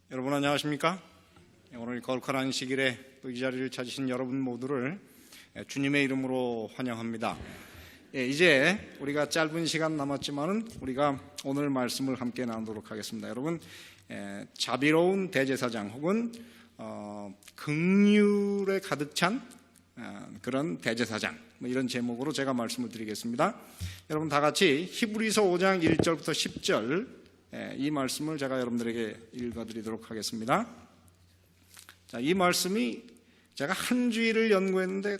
여러분 안녕하십니까? 오늘 거룩한 안식일에 또 이 자리를 찾으신 여러분 모두를 주님의 이름으로 환영합니다. 이제 우리가 짧은 시간 남았지만은 우리가 오늘 말씀을 함께 나누도록 하겠습니다. 여러분, 자비로운 대제사장 혹은 긍휼에 가득 찬 그런 대제사장, 이런 제목으로 제가 말씀을 드리겠습니다. 여러분 다 같이 히브리서 5장 1절부터 10절 이 말씀을 제가 여러분들에게 읽어드리도록 하겠습니다. 자, 이 말씀이 제가 한 주일을 연구했는데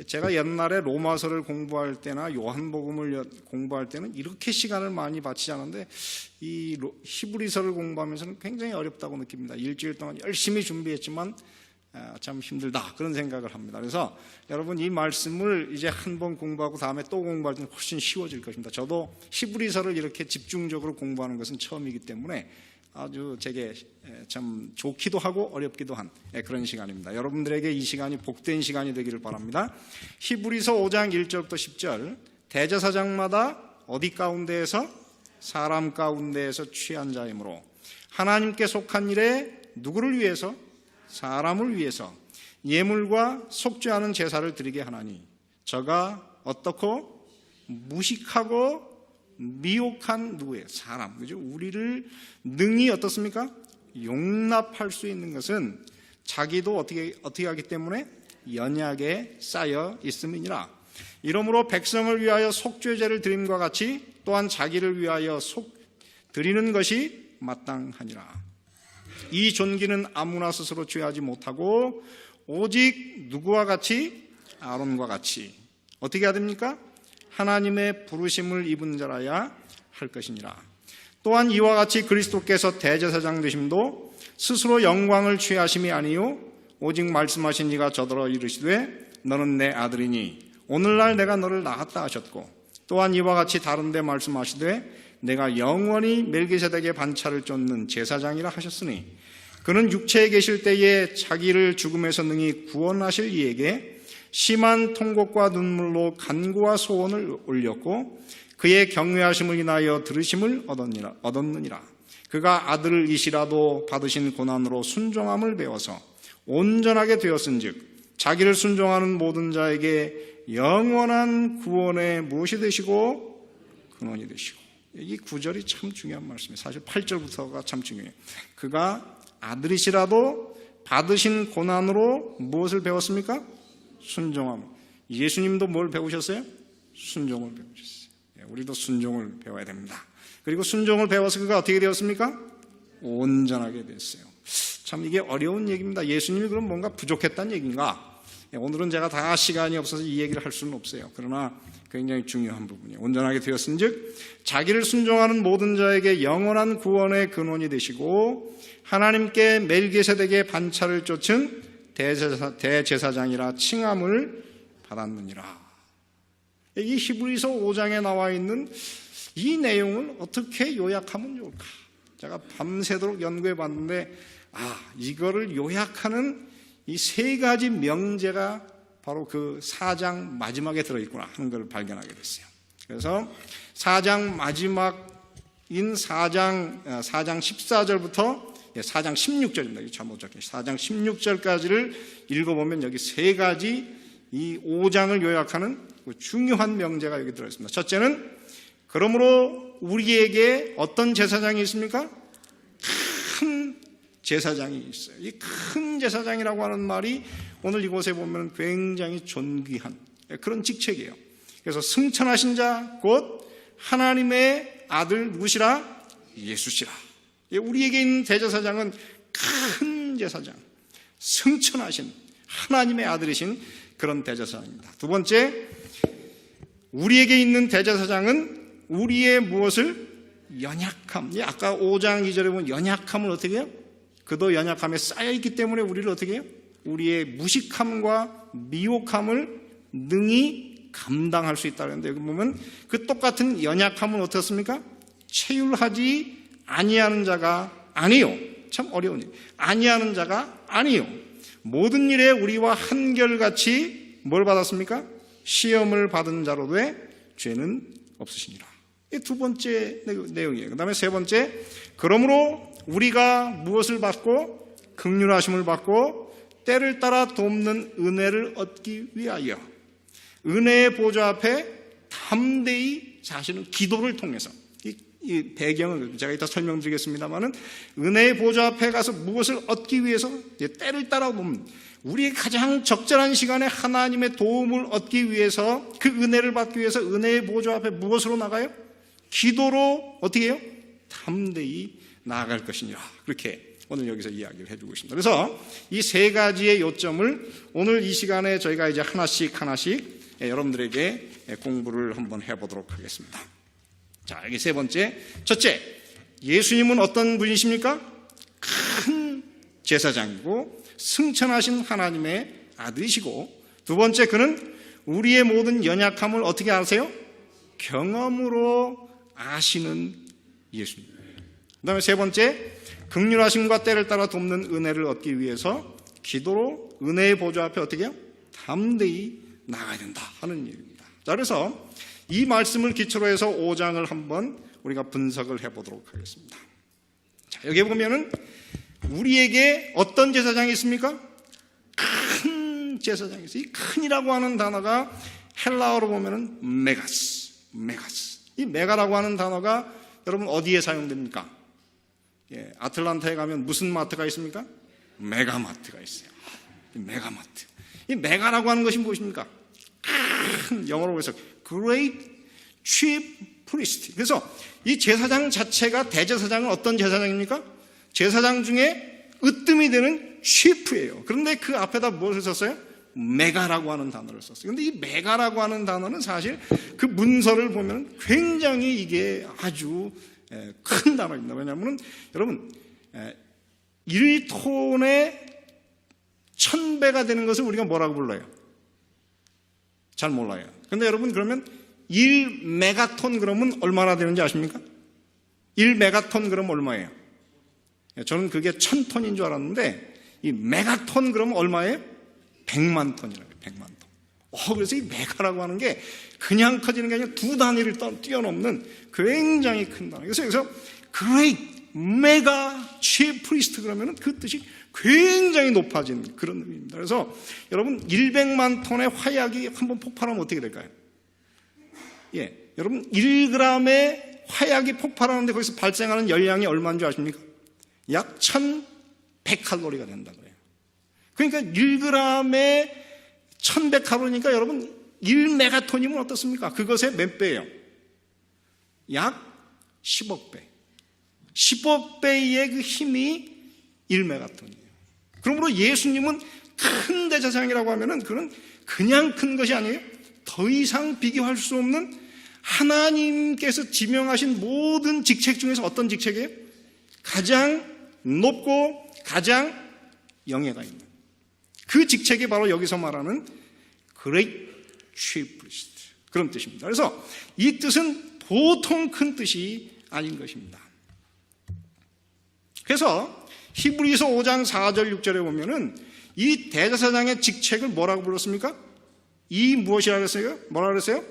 제가 옛날에 로마서를 공부할 때나 요한복음을 공부할 때는 이렇게 시간을 많이 바치지 않았는데 이 히브리서를 공부하면서는 굉장히 어렵다고 느낍니다. 일주일 동안 열심히 준비했지만 참 힘들다, 그런 생각을 합니다. 그래서 여러분 이 말씀을 이제 한 번 공부하고 다음에 또 공부할 때는 훨씬 쉬워질 것입니다. 저도 히브리서를 이렇게 집중적으로 공부하는 것은 처음이기 때문에 아주 제게 참 좋기도 하고 어렵기도 한 그런 시간입니다. 여러분들에게 이 시간이 복된 시간이 되기를 바랍니다. 히브리서 5장 1절부터 10절, 대제사장마다 어디 가운데에서? 사람 가운데에서 취한 자이므로 하나님께 속한 일에 누구를 위해서? 사람을 위해서 예물과 속죄하는 제사를 드리게 하나니 저가 어떻고 무식하고 미혹한 누구예요? 사람, 그죠? 우리를 능히 어떻습니까? 용납할 수 있는 것은 자기도 어떻게 하기 때문에 연약에 쌓여 있음이니라. 이러므로 백성을 위하여 속죄제를 드림과 같이 또한 자기를 위하여 드리는 것이 마땅하니라. 이 존귀는 아무나 스스로 취하지 못하고 오직 누구와 같이? 아론과 같이 어떻게 해야 됩니까? 하나님의 부르심을 입은 자라야 할 것이니라. 또한 이와 같이 그리스도께서 대제사장 되심도 스스로 영광을 취하심이 아니요 오직 말씀하신 이가 저더러 이르시되 너는 내 아들이니 오늘날 내가 너를 낳았다 하셨고, 또한 이와 같이 다른 데 말씀하시되 내가 영원히 멜기세덱의 반차를 쫓는 제사장이라 하셨으니 그는 육체에 계실 때에 자기를 죽음에서 능히 구원하실 이에게 심한 통곡과 눈물로 간구와 소원을 올렸고 그의 경외하심을 인하여 들으심을 얻었느니라. 그가 아들이시라도 받으신 고난으로 순종함을 배워서 온전하게 되었은즉 자기를 순종하는 모든 자에게 영원한 구원의 무엇이 되시고 근원이 되시고. 이 9절이 참 중요한 말씀이에요. 사실 8절부터가 참 중요해요. 그가 아들이시라도 받으신 고난으로 무엇을 배웠습니까? 순종함. 예수님도 뭘 배우셨어요? 순종을 배우셨어요. 우리도 순종을 배워야 됩니다. 그리고 순종을 배워서 그가 어떻게 되었습니까? 온전하게 됐어요. 참 이게 어려운 얘기입니다. 예수님이 그럼 뭔가 부족했다는 얘기인가? 오늘은 제가 다 시간이 없어서 이 얘기를 할 수는 없어요. 그러나 굉장히 중요한 부분이에요. 온전하게 되었은즉 자기를 순종하는 모든 자에게 영원한 구원의 근원이 되시고 하나님께 멜기세덱의 반차를 쫓은 대제사장이라 칭함을 받았느니라. 이 히브리서 5장에 나와 있는 이 내용을 어떻게 요약하면 좋을까? 제가 밤새도록 연구해 봤는데 이거를 요약하는 이 세 가지 명제가 바로 그 4장 마지막에 들어있구나 하는 걸 발견하게 됐어요. 그래서 4장 마지막인 4장 14절부터 4장 16절입니다. 잘못 적혔어요. 4장 16절까지를 읽어보면 여기 세 가지 이 5장을 요약하는 중요한 명제가 여기 들어있습니다. 첫째는 그러므로 우리에게 어떤 제사장이 있습니까? 큰 제사장이 있어요. 이 큰 제사장이라고 하는 말이 오늘 이곳에 보면 굉장히 존귀한 그런 직책이에요. 그래서 승천하신 자 곧 하나님의 아들 누구시라? 예수시라. 우리에게 있는 대제사장은 큰 제사장, 승천하신 하나님의 아들이신 그런 대제사장입니다. 두 번째, 우리에게 있는 대제사장은 우리의 무엇을? 연약함. 아까 5장 2절에 보면 연약함을 어떻게 해요? 그도 연약함에 쌓여있기 때문에 우리를 어떻게 해요? 우리의 무식함과 미혹함을 능히 감당할 수 있다는 데 여기 보면 그 똑같은 연약함은 어떻습니까? 체휼하지 아니하는 자가 아니요. 참 어려운 일. 아니하는 자가 아니요. 모든 일에 우리와 한결같이 뭘 받았습니까? 시험을 받은 자로되 죄는 없으시니라. 이 두 번째 내용이에요. 그 다음에 세 번째, 그러므로 우리가 무엇을 받고 긍휼하심을 받고 때를 따라 돕는 은혜를 얻기 위하여 은혜의 보좌 앞에 담대히 자신은 기도를 통해서, 이 배경을 제가 이따 설명드리겠습니다만은, 은혜의 보좌 앞에 가서 무엇을 얻기 위해서 때를 따라 돕는, 우리의 가장 적절한 시간에 하나님의 도움을 얻기 위해서, 그 은혜를 받기 위해서 은혜의 보좌 앞에 무엇으로 나가요? 기도로 어떻게 해요? 담대히 나아갈 것이니라. 그렇게 오늘 여기서 이야기를 해주고 있습니다. 그래서 이 세 가지의 요점을 오늘 이 시간에 저희가 이제 하나씩 여러분들에게 공부를 한번 해보도록 하겠습니다. 자, 여기 세 번째. 첫째, 예수님은 어떤 분이십니까? 큰 제사장이고 승천하신 하나님의 아들이시고, 두 번째, 그는 우리의 모든 연약함을 어떻게 아세요? 경험으로 아시는 예수님. 그 다음에 세 번째, 긍휼하심과 때를 따라 돕는 은혜를 얻기 위해서 기도로 은혜의 보좌 앞에 어떻게 해요? 담대히 나가야 된다 하는 얘기입니다. 자, 그래서 이 말씀을 기초로 해서 5장을 한번 우리가 분석을 해보도록 하겠습니다. 자, 여기 보면은 우리에게 어떤 제사장이 있습니까? 큰 제사장이 있어요. 이 큰이라고 하는 단어가 헬라어로 보면은 메가스. 이 메가라고 하는 단어가 여러분 어디에 사용됩니까? 예, 아틀란타에 가면 무슨 마트가 있습니까? 메가마트가 있어요. 메가마트. 이 메가라고 하는 것이 무엇입니까? 큰, 영어로 해서 Great Chief Priest. 그래서 이 제사장 자체가, 대제사장은 어떤 제사장입니까? 제사장 중에 으뜸이 되는 chief예요. 그런데 그 앞에다 무엇을 썼어요? 메가라고 하는 단어를 썼어요. 그런데 이 메가라고 하는 단어는 사실 그 문서를 보면 굉장히 이게 아주 큰 단어입니다. 왜냐하면 여러분 1톤에 1000배가 되는 것을 우리가 뭐라고 불러요? 잘 몰라요. 근데 여러분 그러면 1메가톤 그러면 얼마나 되는지 아십니까? 1메가톤 그러면 얼마예요? 저는 그게 1000톤인 줄 알았는데 이 메가톤 그러면 얼마예요? 100만 톤이라고 해요. 100만 톤. 그래서 이 메가라고 하는 게 그냥 커지는 게 아니라 두 단위를 뛰어넘는 굉장히 큰 단어. 그래서 여기서 Great Mega Chief Priest 그러면은 그 뜻이 굉장히 높아진 그런 의미입니다. 그래서 여러분 100만 톤의 화약이 한번 폭발하면 어떻게 될까요? 예, 여러분 1g의 화약이 폭발하는데 거기서 발생하는 열량이 얼마인 줄 아십니까? 약 1100칼로리가 된다고 해요. 그러니까 1g에 1100칼로리니까 여러분 1메가톤이면 어떻습니까? 그것의 몇 배예요? 약 10억 배. 10억 배의 그 힘이 1메가톤이에요. 그러므로 예수님은 큰 대제사장이라고 하면은 그건 그냥 큰 것이 아니에요. 더 이상 비교할 수 없는 하나님께서 지명하신 모든 직책 중에서 어떤 직책이에요? 가장 높고 가장 영예가 있는 그 직책이 바로 여기서 말하는 Great Chief Priest 그런 뜻입니다. 그래서 이 뜻은 보통 큰 뜻이 아닌 것입니다. 그래서 히브리서 5장 4절 6절에 보면은 이 대제사장의 직책을 뭐라고 불렀습니까? 이 무엇이라고 했어요? 뭐라고 그랬어요?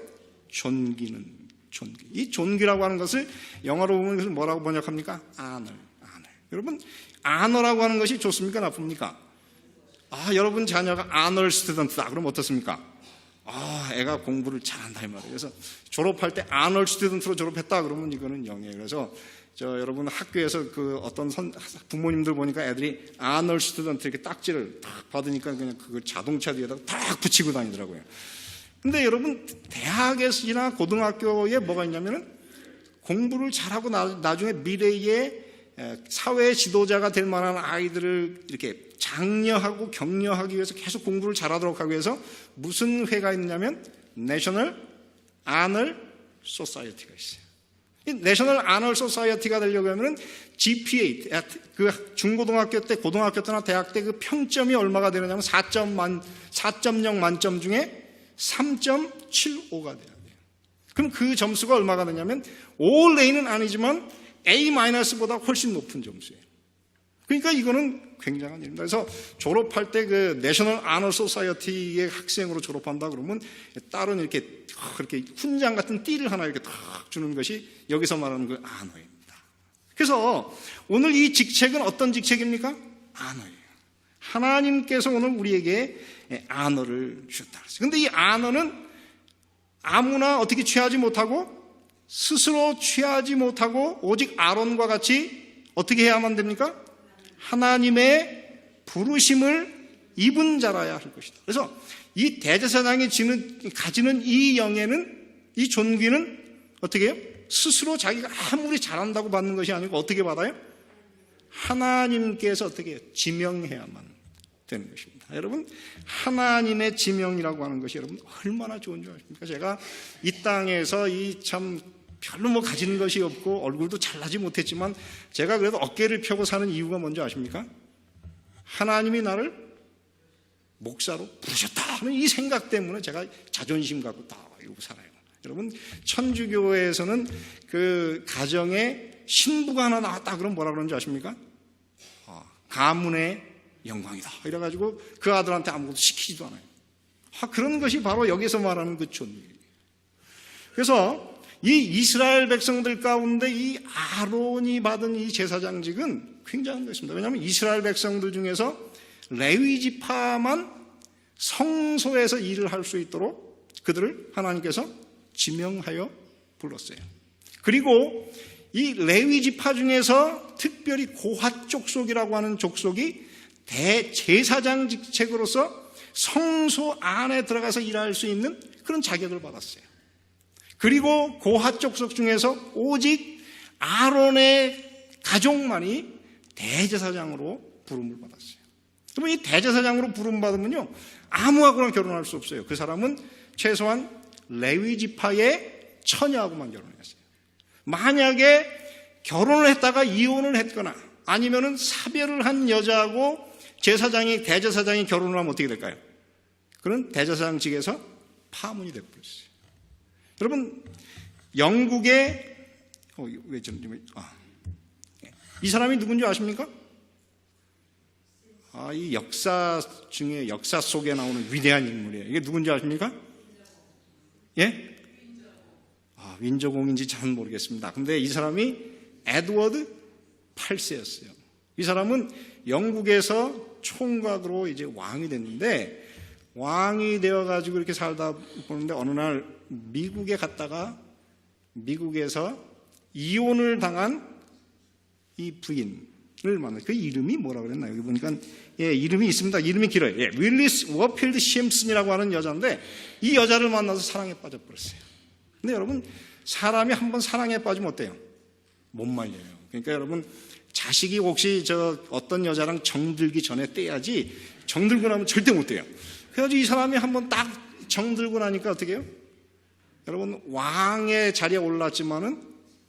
존귀는 존귀. 이 존귀라고 하는 것을 영어로 보면 그것을 뭐라고 번역합니까? honor. 여러분 honor라고 하는 것이 좋습니까? 나쁩니까? 여러분 자녀가 honor student다. 그럼 어떻습니까? 애가 공부를 잘한다 이 말이에요. 그래서 졸업할 때 honor student로 졸업했다 그러면 이거는 영예예요. 그래서 여러분 학교에서 그 어떤 부모님들 보니까 애들이 honor student 이렇게 딱지를 딱 받으니까 그냥 그걸 자동차 뒤에다가 딱 붙이고 다니더라고요. 근데 여러분 대학이나 고등학교에 뭐가 있냐면은 공부를 잘하고 나중에 미래에 사회 지도자가 될 만한 아이들을 이렇게 장려하고 격려하기 위해서 계속 공부를 잘하도록 하기 위해서 무슨 회가 있냐면 National Honor Society가 있어요. 이 National Honor Society가 되려고 하면 GPA, 그 중고등학교 때, 고등학교 때나 대학 때 그 평점이 얼마가 되느냐면 4.0 만점 중에 3.75가 돼야 돼요. 그럼 그 점수가 얼마가 되냐면 All A는 아니지만 A-보다 훨씬 높은 점수예요. 그러니까 이거는 굉장한 일입니다. 그래서 졸업할 때 그 내셔널 아너 소사이어티의 학생으로 졸업한다 그러면 딸은 이렇게 훈장 같은 띠를 하나 이렇게 탁 주는 것이 여기서 말하는 그 아너입니다. 그래서 오늘 이 직책은 어떤 직책입니까? 안어예요. 하나님께서 오늘 우리에게 안어를 주셨다. 그런데 이 안어는 아무나 어떻게 취하지 못하고 스스로 취하지 못하고 오직 아론과 같이 어떻게 해야만 됩니까? 하나님의 부르심을 입은 자라야 할 것이다. 그래서 이 대제사장이 가지는 이 영예는, 이 존귀는 어떻게 해요? 스스로 자기가 아무리 잘한다고 받는 것이 아니고 어떻게 받아요? 하나님께서 어떻게 해요? 지명해야만 되는 것입니다. 여러분, 하나님의 지명이라고 하는 것이 여러분 얼마나 좋은 줄 아십니까? 제가 이 땅에서 참 별로 뭐 가지는 것이 없고 얼굴도 잘나지 못했지만 제가 그래도 어깨를 펴고 사는 이유가 뭔지 아십니까? 하나님이 나를 목사로 부르셨다 하는 이 생각 때문에 제가 자존심 갖고 다 이러고 살아요. 여러분, 천주교에서는 그 가정에 신부가 하나 나왔다 그러면 뭐라 그러는지 아십니까? 가문의 영광이다. 이래가지고 그 아들한테 아무것도 시키지도 않아요. 그런 것이 바로 여기서 말하는 그 존귀예요. 그래서 이 이스라엘 백성들 가운데 이 아론이 받은 이 제사장직은 굉장한 것입니다. 왜냐하면 이스라엘 백성들 중에서 레위 지파만 성소에서 일을 할 수 있도록 그들을 하나님께서 지명하여 불렀어요. 그리고 이 레위 지파 중에서 특별히 고핫 족속이라고 하는 족속이 대제사장 직책으로서 성소 안에 들어가서 일할 수 있는 그런 자격을 받았어요. 그리고 고핫 족속 중에서 오직 아론의 가족만이 대제사장으로 부름을 받았어요. 그러면 이 대제사장으로 부름 받으면요, 아무하고나 결혼할 수 없어요. 그 사람은 최소한 레위 지파의 처녀하고만 결혼했어요. 만약에 결혼을 했다가 이혼을 했거나 아니면은 사별을 한 여자하고 대제사장이 결혼을 하면 어떻게 될까요? 그런 대제사장직에서 파문이 되어버렸어요. 여러분, 영국의 이 사람이 누군지 아십니까? 이 역사 속에 나오는 위대한 인물이에요. 이게 누군지 아십니까? 예? 윈저공인지 잘 모르겠습니다. 근데 이 사람이 에드워드 8세였어요. 이 사람은 영국에서 총각으로 이제 왕이 됐는데, 왕이 되어가지고 이렇게 살다 보는데 어느 날 미국에 갔다가 미국에서 이혼을 당한 이 부인을 만나요. 그 이름이 뭐라고 그랬나? 여기 보니까 이름이 있습니다. 이름이 길어요. 윌리스 워필드 심슨이라고 하는 여자인데 이 여자를 만나서 사랑에 빠져버렸어요. 근데 여러분, 사람이 한번 사랑에 빠지면 어때요? 못 말려요. 그러니까 여러분, 자식이 혹시 어떤 여자랑 정들기 전에 떼야지 정들고 나면 절대 못 떼요. 그래가지고 이 사람이 한번 딱 정들고 나니까 어떻게 해요? 여러분, 왕의 자리에 올랐지만은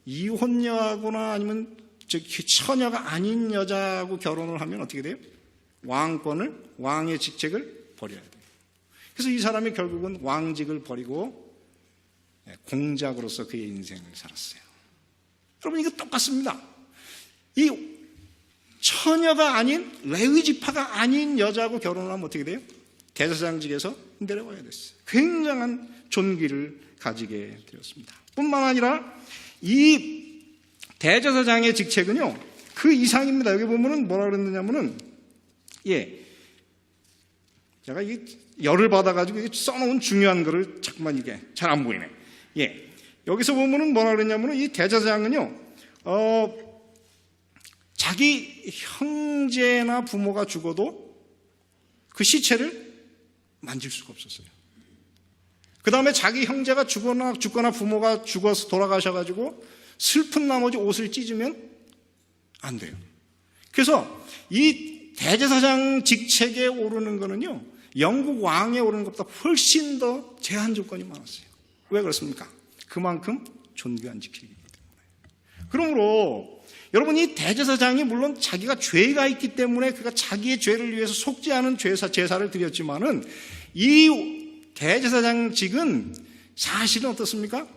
이혼녀하거나 아니면 처녀가 아닌 여자하고 결혼을 하면 어떻게 돼요? 왕의 직책을 버려야 돼요. 그래서 이 사람이 결국은 왕직을 버리고 공작으로서 그의 인생을 살았어요. 여러분, 이거 똑같습니다. 이 처녀가 아닌 레위 지파가 아닌 여자하고 결혼을 하면 어떻게 돼요? 대제사장직에서 내려와야 됐어요. 굉장한 존귀를 가지게 되었습니다. 뿐만 아니라 이 대제사장의 직책은요, 그 이상입니다. 여기 보면은 뭐라 그랬느냐면은, 제가 이 열을 받아가지고 써놓은 중요한 거를 잠깐만 이게 잘 안 보이네. 여기서 보면은 뭐라 그랬냐면은 이 대제사장은요, 자기 형제나 부모가 죽어도 그 시체를 만질 수가 없었어요. 그 다음에 자기 형제가 죽거나 부모가 죽어서 돌아가셔가지고 슬픈 나머지 옷을 찢으면 안 돼요. 그래서 이 대제사장 직책에 오르는 거는요, 영국 왕에 오르는 것보다 훨씬 더 제한 조건이 많았어요. 왜 그렇습니까? 그만큼 존귀한 직책이기 때문에. 그러므로 여러분, 이 대제사장이 물론 자기가 죄가 있기 때문에 그가 자기의 죄를 위해서 속지 않은 제사를 드렸지만은 이 대제사장직은 사실은 어떻습니까?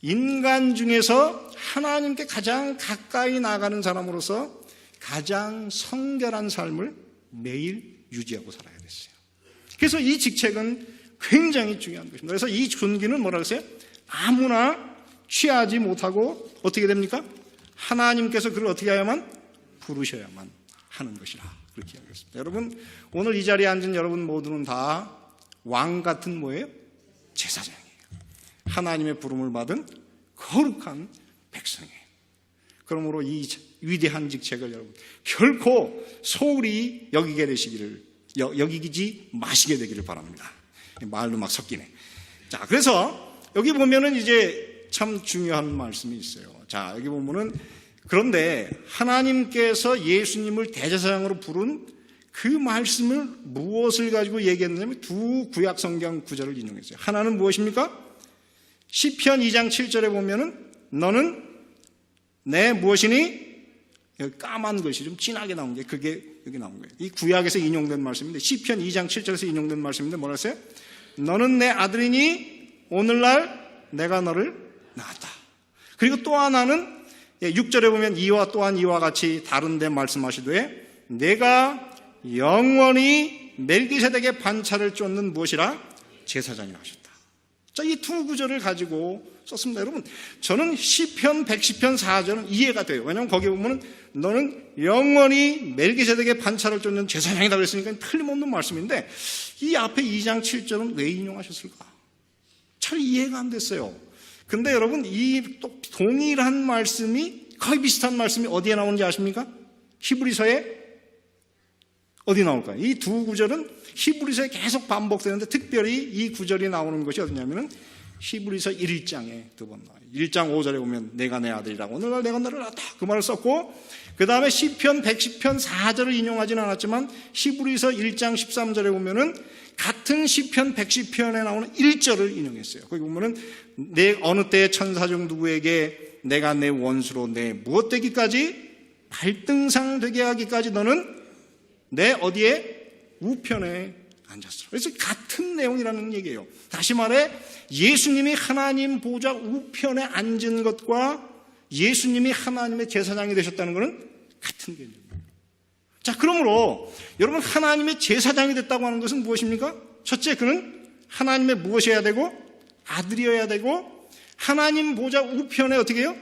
인간 중에서 하나님께 가장 가까이 나가는 사람으로서 가장 성결한 삶을 매일 유지하고 살아야 됐어요. 그래서 이 직책은 굉장히 중요한 것입니다. 그래서 이 존귀는 뭐라 그랬어요? 아무나 취하지 못하고 어떻게 됩니까? 하나님께서 그를 어떻게 해야만? 부르셔야만 하는 것이라 그렇게 이야기했습니다. 여러분, 오늘 이 자리에 앉은 여러분 모두는 다 왕 같은 뭐예요? 제사장이에요. 하나님의 부름을 받은 거룩한 백성이에요. 그러므로 이 위대한 직책을 여러분 결코 소홀히 여기지 마시게 되기를 바랍니다. 말도 막 섞이네. 자, 그래서 여기 보면은 이제 참 중요한 말씀이 있어요. 자, 여기 보면은 그런데 하나님께서 예수님을 대제사장으로 부른 그 말씀을 무엇을 가지고 얘기했느냐면 두 구약 성경 구절을 인용했어요. 하나는 무엇입니까? 시편 2장 7절에 보면은 너는 내 무엇이니? 여기 까만 글씨 좀 진하게 나온 게 그게 여기 나온 거예요. 이 구약에서 인용된 말씀인데 시편 2장 7절에서 인용된 말씀인데 뭐라 했어요? 너는 내 아들이니 오늘날 내가 너를 낳았다. 그리고 또 하나는 6절에 보면 이와 또한 이와 같이 다른 데 말씀하시되 내가 영원히 멜기세덱의 반차를 쫓는 무엇이라? 제사장이라 하셨다. 자, 이 두 구절을 가지고 썼습니다. 여러분, 저는 시편 110편 4절은 이해가 돼요. 왜냐하면 거기에 보면 너는 영원히 멜기세덱의 반차를 쫓는 제사장이다 그랬으니까 틀림없는 말씀인데 이 앞에 2장 7절은 왜 인용하셨을까? 잘 이해가 안 됐어요. 근데 여러분, 이 또 동일한 말씀이 거의 비슷한 말씀이 어디에 나오는지 아십니까? 히브리서에 어디 나올까요? 이 두 구절은 히브리서에 계속 반복되는데 특별히 이 구절이 나오는 것이 어디냐면은 히브리서 1장에 두 번 나와요. 1장 5절에 보면 내가 내 아들이라고 오늘날 내가 너를 낳았다 그 말을 썼고 그 다음에 시편 110편 4절을 인용하지는 않았지만 히브리서 1장 13절에 보면은 같은 시편 110편에 나오는 1절을 인용했어요. 거기 보면은 내 어느 때의 천사 중 누구에게 내가 내 원수로 내 무엇 되기까지 발등상 되게 하기까지 너는 내 어디에 우편에 앉았어. 그래서 같은 내용이라는 얘기예요. 다시 말해 예수님이 하나님 보좌 우편에 앉은 것과 예수님이 하나님의 제사장이 되셨다는 것은 같은 개념이에요. 자, 그러므로 여러분 하나님의 제사장이 됐다고 하는 것은 무엇입니까? 첫째, 그는 하나님의 무엇이어야 되고 아들이어야 되고 하나님 보좌 우편에 어떻게 해요?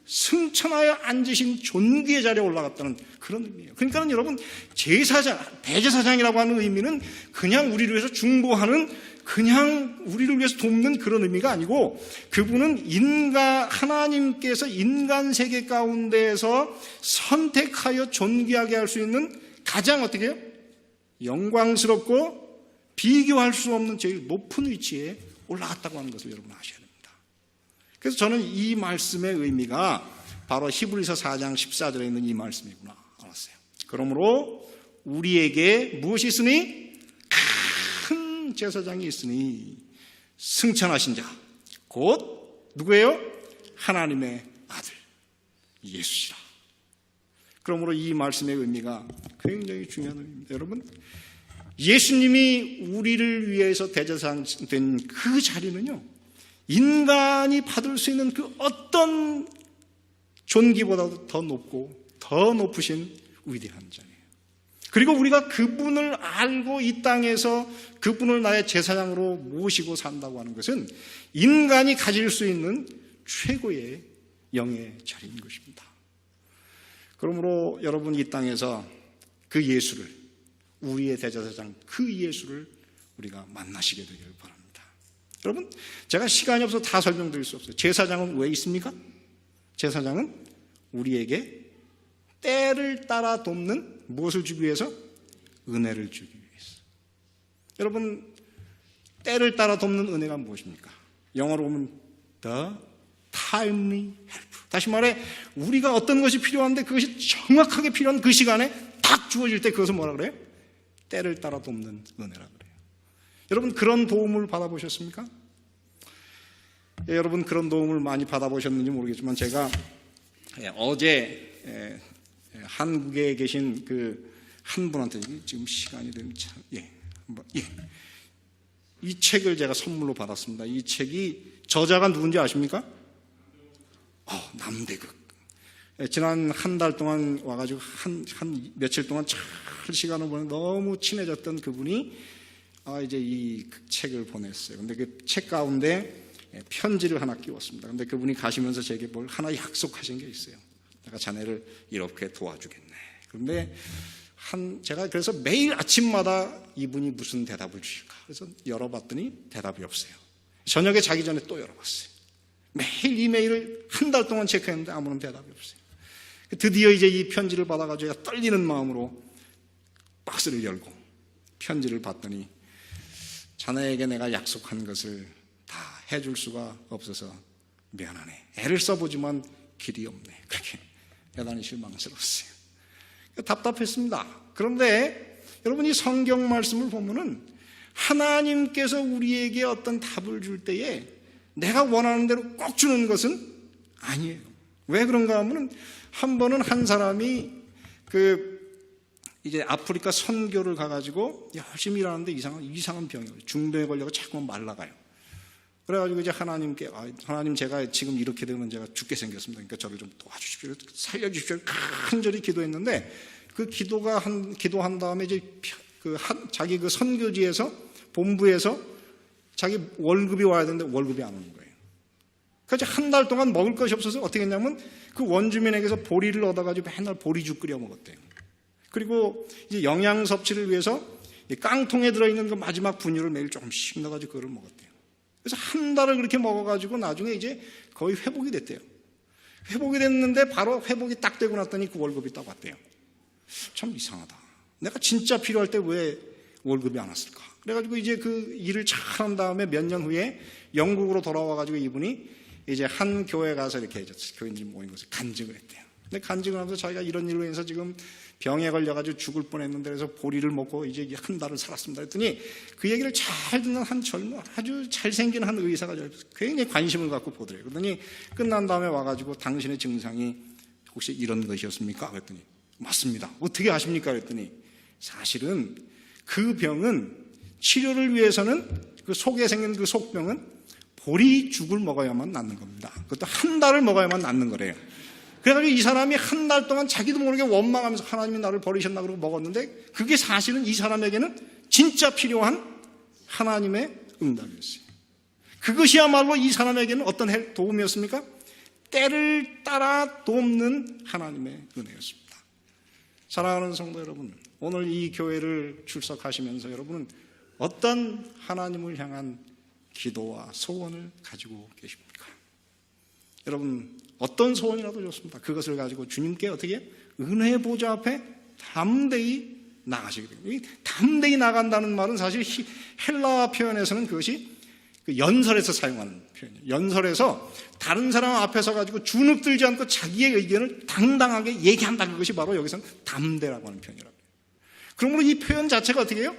승천하여 앉으신 존귀의 자리에 올라갔다는 그런 의미예요. 그러니까 여러분 제사장, 대제사장이라고 하는 의미는 그냥 우리를 위해서 중보하는 그냥 우리를 위해서 돕는 그런 의미가 아니고 그분은 하나님께서 인간 세계 가운데에서 선택하여 존귀하게 할 수 있는 가장 어떻게 해요? 영광스럽고 비교할 수 없는 제일 높은 위치에 올라갔다고 하는 것을 여러분 아셔야 됩니다. 그래서 저는 이 말씀의 의미가 바로 히브리서 4장 14절에 있는 이 말씀이구나 알았어요. 그러므로 우리에게 무엇이 있으니? 큰 제사장이 있으니 승천하신 자 곧 누구예요? 하나님의 아들 예수시라. 그러므로 이 말씀의 의미가 굉장히 중요한 의미입니다. 여러분, 예수님이 우리를 위해서 대제사장 된 그 자리는요, 인간이 받을 수 있는 그 어떤 존귀보다도 더 높고 더 높으신 위대한 자리예요. 그리고 우리가 그분을 알고 이 땅에서 그분을 나의 제사장으로 모시고 산다고 하는 것은 인간이 가질 수 있는 최고의 영의 자리인 것입니다. 그러므로 여러분 이 땅에서 그 예수를, 우리의 대제사장 그 예수를 우리가 만나시게 되기를 바랍니다. 여러분, 제가 시간이 없어서 다 설명드릴 수 없어요. 제사장은 왜 있습니까? 제사장은 우리에게 때를 따라 돕는 무엇을 주기 위해서? 은혜를 주기 위해서. 여러분, 때를 따라 돕는 은혜가 무엇입니까? 영어로 보면 the timely help. 다시 말해 우리가 어떤 것이 필요한데 그것이 정확하게 필요한 그 시간에 딱 주어질 때 그것을 뭐라 그래요? 때를 따라 돕는 은혜라 그래요. 여러분, 그런 도움을 받아보셨습니까? 여러분, 그런 도움을 많이 받아보셨는지 모르겠지만 제가 어제 한국에 계신 그 한 분한테 지금 시간이 되면 참, 이 책을 제가 선물로 받았습니다. 이 책이 저자가 누군지 아십니까? 남대극. 지난 한 달 동안 와가지고 한 며칠 동안 잘 시간을 보내 너무 친해졌던 그분이 이제 이 책을 보냈어요. 근데 그 책 가운데 편지를 하나 끼웠습니다. 근데 그분이 가시면서 제게 뭘 하나 약속하신 게 있어요. 내가 자네를 이렇게 도와주겠네. 그런데 제가 그래서 매일 아침마다 이분이 무슨 대답을 주실까? 그래서 열어봤더니 대답이 없어요. 저녁에 자기 전에 또 열어봤어요. 매일 이메일을 한 달 동안 체크했는데 아무런 대답이 없어요. 드디어 이제 이 편지를 받아가지고 제가 떨리는 마음으로 박스를 열고 편지를 봤더니 자네에게 내가 약속한 것을 다 해줄 수가 없어서 미안하네. 애를 써보지만 길이 없네. 그렇게 대단히 실망스러웠어요. 답답했습니다. 그런데 여러분 이 성경 말씀을 보면은 하나님께서 우리에게 어떤 답을 줄 때에 내가 원하는 대로 꼭 주는 것은 아니에요. 왜 그런가 하면은 한 번은 한 사람이 이제 아프리카 선교를 가가지고 열심히 일하는데 이상한 병이에요. 중병에 걸려서 자꾸만 말라가요. 그래가지고 이제 하나님께 하나님 제가 지금 이렇게 되면 제가 죽게 생겼습니다. 그러니까 저를 좀 도와주십시오. 살려주십시오. 간절히 기도했는데 그 기도한 다음에 이제 자기 그 선교지에서 본부에서 자기 월급이 와야 되는데 월급이 안 오는 거예요. 그래서 한 달 동안 먹을 것이 없어서 어떻게 했냐면 그 원주민에게서 보리를 얻어가지고 맨날 보리죽 끓여 먹었대요. 그리고 이제 영양 섭취를 위해서 깡통에 들어있는 그 마지막 분유를 매일 조금씩 넣어가지고 그걸 먹었대요. 그래서 한 달을 그렇게 먹어가지고 나중에 이제 거의 회복이 됐대요. 회복이 됐는데 바로 회복이 딱 되고 났더니 그 월급이 딱 왔대요. 참 이상하다. 내가 진짜 필요할 때 왜 월급이 안 왔을까? 그래가지고 이제 그 일을 잘한 다음에 몇 년 후에 영국으로 돌아와가지고 이분이 이제 한 교회 가서 이렇게 교인들이 모인 것을 간증을 했대요. 근데 간증을 하면서 자기가 이런 일로 인해서 지금 병에 걸려가지고 죽을 뻔했는데 그래서 보리를 먹고 이제 한 달을 살았습니다. 그랬더니 그 얘기를 잘 듣는 한 젊은 아주 잘생긴 한 의사가 굉장히 관심을 갖고 보더래요. 그러더니 끝난 다음에 와가지고 당신의 증상이 혹시 이런 것이었습니까? 그랬더니 맞습니다. 어떻게 아십니까? 그랬더니 사실은 그 병은 치료를 위해서는 그 속에 생긴 그 속병은 보리죽을 먹어야만 낫는 겁니다. 그것도 한 달을 먹어야만 낫는 거래요. 그래가지고 이 사람이 한 달 동안 자기도 모르게 원망하면서 하나님이 나를 버리셨나 그러고 먹었는데 그게 사실은 이 사람에게는 진짜 필요한 하나님의 응답이었어요. 그것이야말로 이 사람에게는 어떤 도움이었습니까? 때를 따라 돕는 하나님의 은혜였습니다. 사랑하는 성도 여러분, 오늘 이 교회를 출석하시면서 여러분은 어떤 하나님을 향한 기도와 소원을 가지고 계십니까? 여러분 어떤 소원이라도 좋습니다. 그것을 가지고 주님께 어떻게 은혜 보좌 앞에 담대히 나가시게 됩니다. 이 담대히 나간다는 말은 사실 헬라 표현에서는 그것이 그 연설에서 사용하는 표현이에요. 연설에서 다른 사람 앞에서 가지고 주눅들지 않고 자기의 의견을 당당하게 얘기한다. 그것이 바로 여기서는 담대라고 하는 표현이라고 해요. 그러므로 이 표현 자체가 어떻게 해요?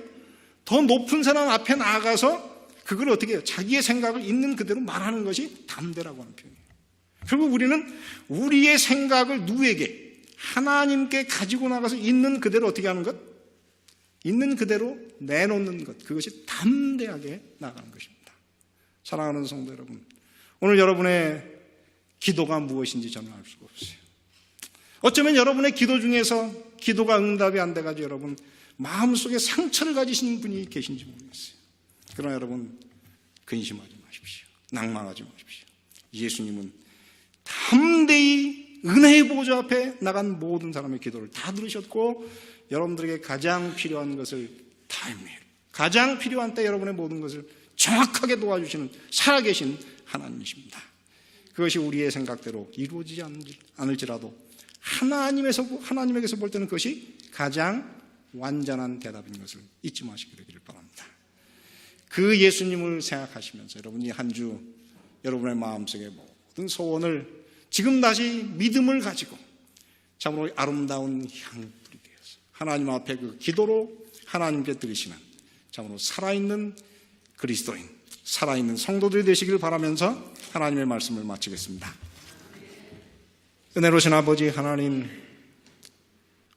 더 높은 사람 앞에 나가서 그걸 어떻게 해요? 자기의 생각을 있는 그대로 말하는 것이 담대라고 하는 표현이에요. 결국 우리는 우리의 생각을 누구에게? 하나님께 가지고 나가서 있는 그대로 어떻게 하는 것? 있는 그대로 내놓는 것. 그것이 담대하게 나가는 것입니다. 사랑하는 성도 여러분, 오늘 여러분의 기도가 무엇인지 저는 알 수가 없어요. 어쩌면 여러분의 기도 중에서 기도가 응답이 안 돼가지고 여러분 마음속에 상처를 가지신 분이 계신지 모르겠어요. 그러나 여러분 근심하지 마십시오. 낭망하지 마십시오. 예수님은 담대히 은혜의 보좌 앞에 나간 모든 사람의 기도를 다 들으셨고 여러분들에게 가장 필요한 것을 타임에 가장 필요한 때 여러분의 모든 것을 정확하게 도와주시는 살아계신 하나님이십니다. 그것이 우리의 생각대로 이루어지지 않을지라도 하나님에게서 볼 때는 그것이 가장 완전한 대답인 것을 잊지 마시게 되기를 바랍니다. 그 예수님을 생각하시면서 여러분이 한 주 여러분의 마음속에 모든 소원을 지금 다시 믿음을 가지고 참으로 아름다운 향불이 되어서 하나님 앞에 그 기도로 하나님께 드리시는 참으로 살아있는 그리스도인, 살아있는 성도들이 되시길 바라면서 하나님의 말씀을 마치겠습니다. 은혜로우신 아버지 하나님,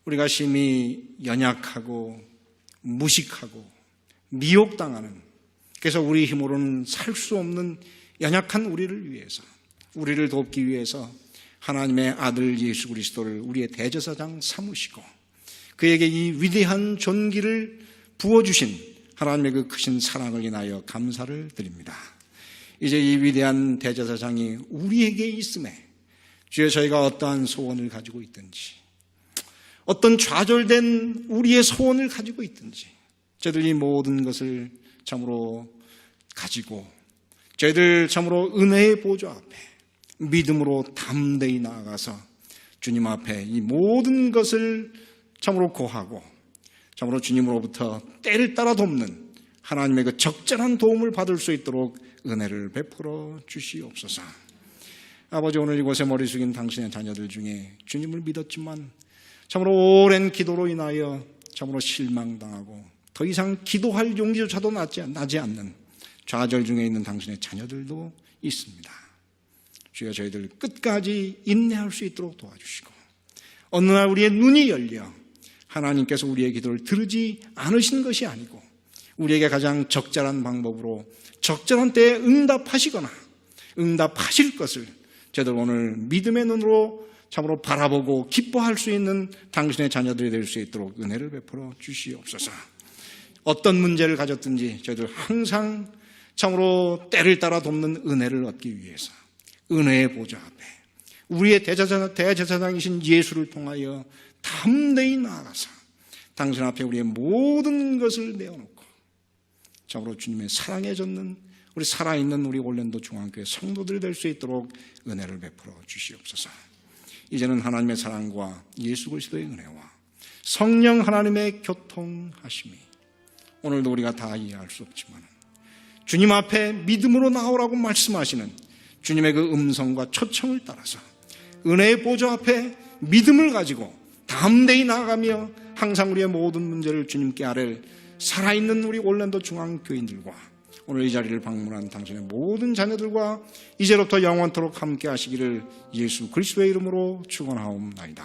우리가 심히 연약하고 무식하고 미혹당하는, 그래서 우리 힘으로는 살 수 없는 연약한 우리를 위해서, 우리를 돕기 위해서 하나님의 아들 예수 그리스도를 우리의 대제사장 삼으시고 그에게 이 위대한 존귀를 부어주신 하나님의 그 크신 사랑을 인하여 감사를 드립니다. 이제 이 위대한 대제사장이 우리에게 있음에 주여, 저희가 어떠한 소원을 가지고 있든지, 어떤 좌절된 우리의 소원을 가지고 있든지, 저희들 이 모든 것을 참으로 가지고 저희들 참으로 은혜의 보좌 앞에 믿음으로 담대히 나아가서 주님 앞에 이 모든 것을 참으로 고하고 참으로 주님으로부터 때를 따라 돕는 하나님의 그 적절한 도움을 받을 수 있도록 은혜를 베풀어 주시옵소서. 아버지, 오늘 이곳에 머리 숙인 당신의 자녀들 중에 주님을 믿었지만 참으로 오랜 기도로 인하여 참으로 실망당하고 더 이상 기도할 용기조차도 나지 않는 좌절 중에 있는 당신의 자녀들도 있습니다. 주여, 저희들 끝까지 인내할 수 있도록 도와주시고 어느 날 우리의 눈이 열려 하나님께서 우리의 기도를 들으지 않으신 것이 아니고 우리에게 가장 적절한 방법으로 적절한 때에 응답하시거나 응답하실 것을 저희들 오늘 믿음의 눈으로 참으로 바라보고 기뻐할 수 있는 당신의 자녀들이 될 수 있도록 은혜를 베풀어 주시옵소서. 어떤 문제를 가졌든지 저희들 항상 참으로 때를 따라 돕는 은혜를 얻기 위해서 은혜의 보좌 앞에 우리의 대제사장이신 예수를 통하여 담대히 나아가서 당신 앞에 우리의 모든 것을 내어놓고 참으로 주님의 사랑에 젖는 우리 살아있는 우리 올랜도 중앙교회 성도들이 될 수 있도록 은혜를 베풀어 주시옵소서. 이제는 하나님의 사랑과 예수 그리스도의 은혜와 성령 하나님의 교통하심이 오늘도 우리가 다 이해할 수 없지만 주님 앞에 믿음으로 나오라고 말씀하시는 주님의 그 음성과 초청을 따라서 은혜의 보좌 앞에 믿음을 가지고 담대히 나아가며 항상 우리의 모든 문제를 주님께 아뢰 살아있는 우리 올랜도 중앙교인들과 오늘 이 자리를 방문한 당신의 모든 자녀들과 이제부터 영원토록 함께 하시기를 예수 그리스도의 이름으로 축원하옵나이다.